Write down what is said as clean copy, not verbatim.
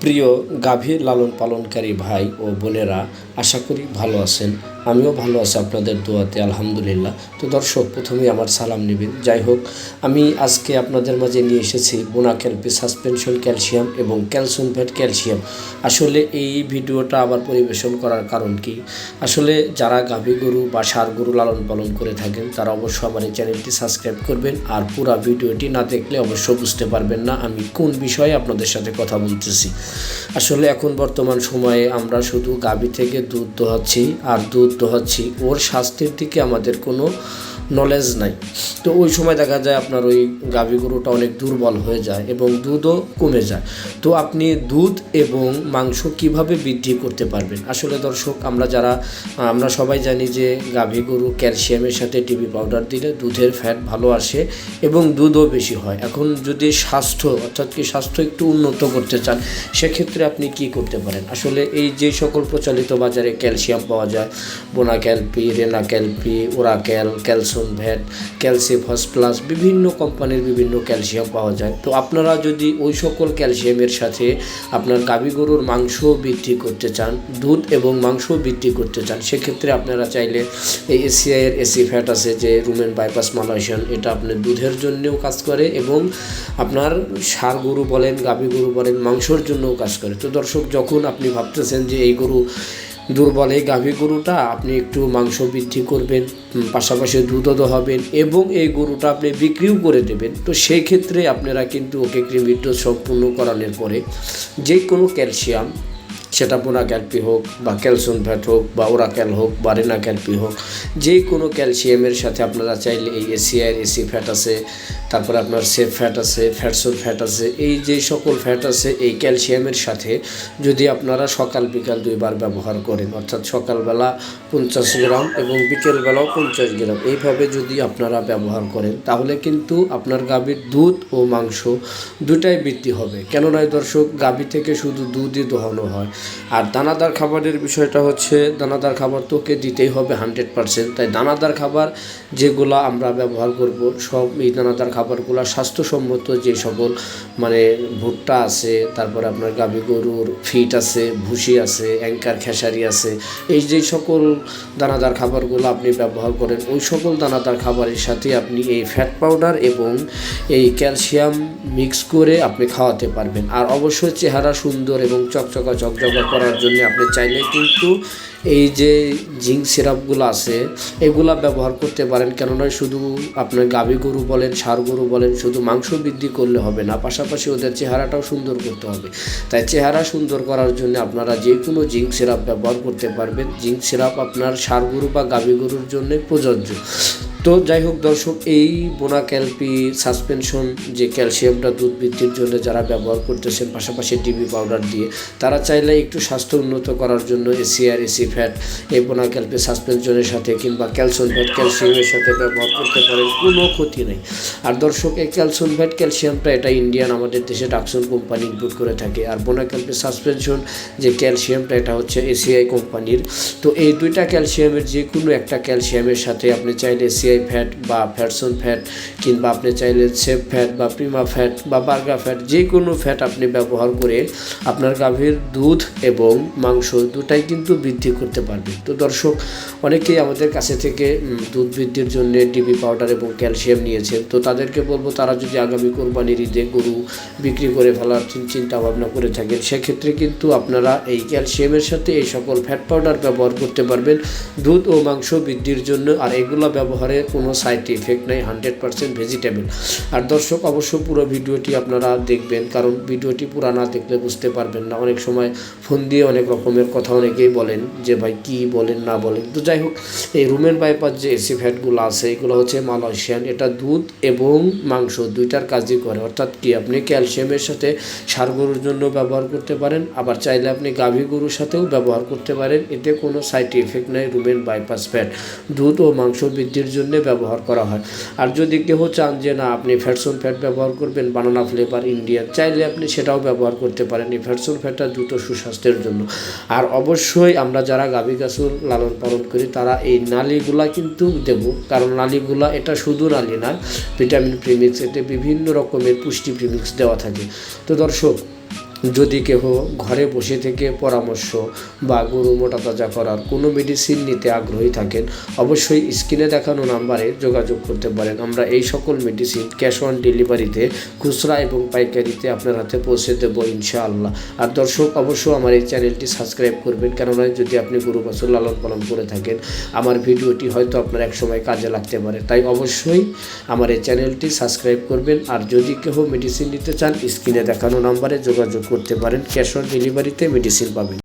প্রিয় গাভী লালন পালনকারী ভাই ও বোনেরা, আশা করি ভালো আছেন। আমিও ভালো আছি আপনাদের দোয়াতে, আলহামদুলিল্লাহ। তো দর্শক, প্রথমেই আমার সালাম নেবেন। যাই হোক, আমি আজকে আপনাদের মাঝে নিয়ে এসেছি বোনাক্যালপি সাসপেনশন ক্যালসিয়াম এবং ক্যালসিনভেট ক্যালসিয়াম। আসলে এই ভিডিওটা আবার পরিবেশন করার কারণ কি, আসলে যারা গাভী গরু বা ষাঁড় গরু লালন পালন করে থাকেন তারা অবশ্যই আমার এই চ্যানেলটি সাবস্ক্রাইব করবেন। আর পুরো ভিডিওটি না দেখলে অবশ্য বুঝতে পারবেন না আমি কোন বিষয়ে আপনাদের সাথে কথা বলতেছি। আসলে এখন বর্তমান সময়ে আমরা শুধু গাভী থেকে দুধ দোহাচ্ছি আর দুধ দোহাচ্ছি, ওর স্বাস্থ্যের দিকে আমাদের কোনো নলেজ নাই। তো ওই সময় দেখা যায় আপনার ওই গাভী গরুটা অনেক দুর্বল হয়ে যায় এবং দুধও কমে যায়। তো আপনি দুধ এবং মাংস কিভাবে বৃদ্ধি করতে পারবেন? আসলে দর্শক, আমরা সবাই জানি যে গাভী গরু ক্যালসিয়ামের সাথে টিবি পাউডার দিলে দুধের ফ্যাট ভালো আসে এবং দুধও বেশি হয়। এখন যদি স্বাস্থ্য একটু উন্নত করতে চান, সেক্ষেত্রে আপনি কি করতে পারেন? আসলে এই যে সকল প্রচলিত বাজারে ক্যালসিয়াম পাওয়া যায়, বোনাক্যালপি, রেনাক্যালপি, ওরাক্যাল, ক্যালসিনভেট, ক্যালসিফাস প্লাস, বিভিন্ন কোম্পানির বিভিন্ন ক্যালসিয়াম পাওয়া যায়। তো আপনারা যদি ওই সকল ক্যালসিয়ামের সাথে আপনার গাভী গরুর মাংস বৃদ্ধি করতে চান, দুধ এবং মাংস বৃদ্ধি করতে চান, সেক্ষেত্রে আপনারা চাইলে এই এসিআইয়ের এসি ফ্যাট আছে যে রুমেন বাইপাস মালয়েশিয়ান, এটা আপনার দুধের জন্যও কাজ করে এবং আপনার ষাঁড় গরু বলেন, গাভী গরু বলেন, মাংসর জন্যও কাজ করে। তো দর্শক, যখন আপনি ভাবতেছেন যে এই গরু দুর্বল, এই গাভী গরুটা আপনি একটু মাংস বৃদ্ধি করবেন, পাশাপাশি দুধও দোহাবেন এবং এই গরুটা আপনি বিক্রিও করে দেবেন, তো সেই ক্ষেত্রে আপনারা কিন্তু ওকে কৃমির ডোজ সম্পূর্ণ করানোর পরে যে কোনো ক্যালসিয়াম, সেটা বোনাক্যালপি হোক বা ক্যালসিনভেট হোক বা ওরাক্যাল হোক বা রেনাক্যালপি হোক, যে কোনো ক্যালসিয়ামের সাথে আপনারা চাইলে এই এসিআইয়ের এসি ফ্যাট আছে, তারপরে আপনার সেফ ফ্যাট আছে, ফ্যাটসন ফ্যাট আছে, এই যে সকল ফ্যাট আছে এই ক্যালসিয়ামের সাথে যদি আপনারা সকাল বিকাল দুইবার ব্যবহার করেন, অর্থাৎ সকালবেলা 50 গ্রাম এবং বিকেলবেলাও 50 গ্রাম, এইভাবে যদি আপনারা ব্যবহার করেন, তাহলে কিন্তু আপনার গাভীর দুধ ও মাংস দুটাই বৃদ্ধি হবে। কেননা দর্শক, গাভী থেকে শুধু দুধই দোহানো হয়। আর দানাদার খাবারের বিষয়টা হচ্ছে, দানাদার খাবার তোকে দিতেই হবে 100%। তাই দানাদার খাবার যেগুলো আমরা ব্যবহার করব, সব এই দানাদার খাবারগুলো স্বাস্থ্যসম্মত, যে সকল ভুট্টা আছে, তারপরে আপনার গাভী গরুর ফিট আছে, ভুসি আছে, অ্যাঙ্কার খেসারি আছে, এই যে সকল দানাদার খাবারগুলো আপনি ব্যবহার করেন, ওই সকল দানাদার খাবারের সাথে আপনি এই ফ্যাট পাউডার এবং এই ক্যালসিয়াম মিক্স করে আপনি খাওয়াতে পারবেন। আর অবশ্যই চেহারা সুন্দর এবং চকচকা করার জন্য আপনি চাইলে কিন্তু এই যে জিঙ্ক সিরাপগুলো আছে এগুলা ব্যবহার করতে পারেন। কেননা শুধু আপনার গাভী গরু বলেন, ষাঁড় গরু বলেন, শুধু মাংস বৃদ্ধি করলে হবে না, পাশাপাশি ওদের চেহারাটাও সুন্দর করতে হবে। তাই চেহারা সুন্দর করার জন্য আপনারা যে কোনো জিঙ্ক সিরাপ ব্যবহার করতে পারবেন। জিঙ্ক সিরাপ আপনার ষাঁড় গরু বা গাভী গরুর জন্য প্রযোজ্য। তো যাই হোক দর্শক, এই বোনাক্যালপি সাসপেনশন যে ক্যালসিয়ামটা দুধ বৃদ্ধির জন্য যারা ব্যবহার করতেছেন, পাশাপাশি টিবি পাউডার দিয়ে, তারা চাইলে একটু স্বাস্থ্য উন্নত করার জন্য এসিআর এসি ফ্যাট এই বোনাক্যালপি সাসপেনশনের সাথে কিংবা ক্যালসিনভেট ক্যালসিয়ামের সাথে ব্যবহার করতে পারেন, কোনো ক্ষতি নেই। আর দর্শক, এই ক্যালসিনভেট ক্যালসিয়ামটা এটা ইন্ডিয়ান, আমাদের দেশে ডাকসন কোম্পানি ইনপুট করে থাকে। আর বোনাক্যালপি সাসপেনশন যে ক্যালসিয়ামটা এটা হচ্ছে এসিআই কোম্পানির। তো এই দুইটা ক্যালসিয়ামের যে কোনো একটা ক্যালসিয়ামের সাথে আপনি চাইলে ফ্যাট বা ফ্যাটসন ফ্যাট, কিংবা আপনি চাইলে সেফ ফ্যাট বা প্রিমা ফ্যাট বা বার্গা ফ্যাট, যে কোনো ফ্যাট আপনি ব্যবহার করে আপনার গাভীর দুধ এবং মাংস দুটাই কিন্তু বৃদ্ধি করতে পারবেন। তো দর্শক, অনেকেই আমাদের কাছে থেকে দুধ বৃদ্ধির জন্য ডিবি পাউডার এবং ক্যালসিয়াম নিয়েছেন। তো তাদেরকে বলবো, তারা যদি আগামী কোরবানির ঈদে গরু বিক্রি করে ফেলার চিন্তা ভাবনা করে থাকেন, সেক্ষেত্রে কিন্তু আপনারা এই ক্যালসিয়ামের সাথে এই সকল ফ্যাট পাউডার ব্যবহার করতে পারবেন দুধ ও মাংস বৃদ্ধির জন্য। আর এগুলো ব্যবহারে কোনো সাইড ইফেক্ট নেই, 100% ভেজিটেবল। আর দর্শক, অবশ্য পুরো ভিডিওটি আপনারা দেখবেন, কারণ ভিডিওটি পুরো না দেখলে বুঝতে পারবেন না। অনেক সময় ফোন দিয়ে অনেক রকমের কথা অনেকেই বলেন যে ভাই কি বলেন না বলেন। তো যাই হোক, এই রুমেন বাইপাস যে এসি ফ্যাটগুলো আছে এগুলো হচ্ছে মালয়েশিয়ান, এটা দুধ এবং মাংস দুইটার কাজই করে। অর্থাৎ কি, আপনি ক্যালসিয়ামের সাথে ষাঁড় গরুর জন্য ব্যবহার করতে পারেন, আবার চাইলে আপনি গাভী গরুর সাথেও ব্যবহার করতে পারেন। এতে কোনো সাইড ইফেক্ট নেই। রুমেন বাইপাস ফ্যাট দুধ ও মাংস বৃদ্ধির জন্য ব্যবহার করা হয়। আর যদি কেউ চান যে না আপনি ফ্যাটসন ফ্যাট ব্যবহার করবেন, বানানা ফ্লেভার ইন্ডিয়ান, চাইলে আপনি সেটাও ব্যবহার করতে পারেন। এই ফ্যাটসন ফ্যাটটা দ্রুত সুস্বাস্থ্যের জন্য। আর অবশ্যই আমরা যারা গাভী গাছুর লালন পালন করি তারা এই নালিগুলা কিন্তু দেব, কারণ নালিগুলা এটা শুধু নালি না, ভিটামিন প্রিমিক্স, এতে বিভিন্ন রকমের পুষ্টি প্রিমিক্স দেওয়া থাকে। তো দর্শক, যদি কেহ ঘরে বসে থেকে পরামর্শ বা গরু মোটা তাজা করার কোনো মেডিসিন নিতে আগ্রহী থাকেন, অবশ্যই স্ক্রিনে দেখানো নাম্বারে যোগাযোগ করতে পারেন। আমরা এই সকল মেডিসিন ক্যাশ অন ডেলিভারিতে, খুচরা এবং পাইকারিতে আপনার হাতে পৌঁছে দেবো ইনশাআল্লাহ। আর দর্শক, অবশ্যই আমার এই চ্যানেলটি সাবস্ক্রাইব করবেন, কেননা যদি আপনি গরু বাছুর লালন পালন করে থাকেন, আমার ভিডিওটি হয়তো আপনার এক সময় কাজে লাগতে পারে। তাই অবশ্যই আমার এই চ্যানেলটি সাবস্ক্রাইব করবেন। আর যদি কেউ মেডিসিন নিতে চান, স্ক্রিনে দেখানো নাম্বারে যোগাযোগ করতে পারেন, ক্যাশ অন ডেলিভারিতে মেডিসিন পাবেন।